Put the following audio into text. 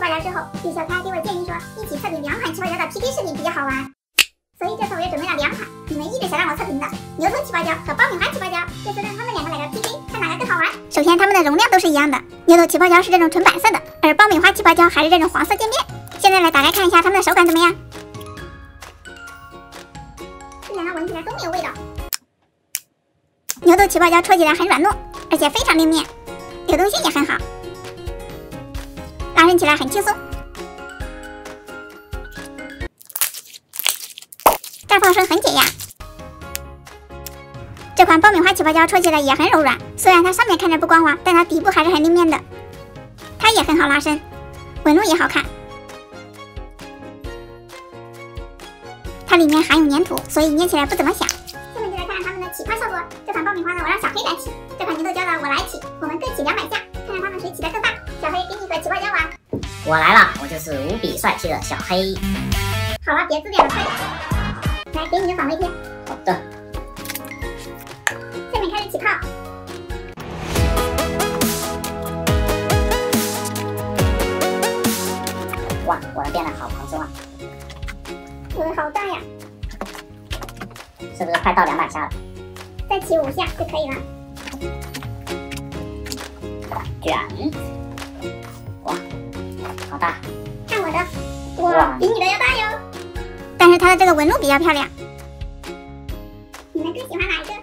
泡胶之后，李小开给我建议说，一起测评2款气泡胶的 PK 视频比较好玩。所以这次我又准备了2款你们一直想让我测评的牛顿气泡胶和爆米花气泡胶，这次让他们2个来个 PK， 看哪个更好玩。首先，它们的容量都是一样的，牛顿气泡胶是这种纯白色的，而爆米花气泡胶还是这种黄色渐变。现在来打开看一下它们的手感怎么样。这2个闻起来都没有味道。牛顿气泡胶戳起来很软糯，而且非常灵面，流动性也很好，拉伸起来很轻松。炸泡声很解压。这款爆米花气泡胶戳起来也很柔软，虽然它上面看着不光滑，但它底部还是很灵面的。它也很好拉伸，纹路也好看。它里面含有粘土，所以捏起来不怎么响。下面就来看看它们的起泡效果。这款爆米花呢，我让小黑来起；这款牛豆胶呢，我来起。我们各起200下，看看它们谁起的更大。小黑，给你一个起泡胶玩。我来了，我就是无比帅气的小黑。好了，别自恋了，快点。来，给你个反胃贴。好的。下面开始起泡。哇，我的变得好蓬松啊！我的好大呀！是不是快到200下了？再起5下就可以了。卷。哇，好大！看我的，哇，比你的要大哟。但是它的这个纹路比较漂亮。你们更喜欢哪一个？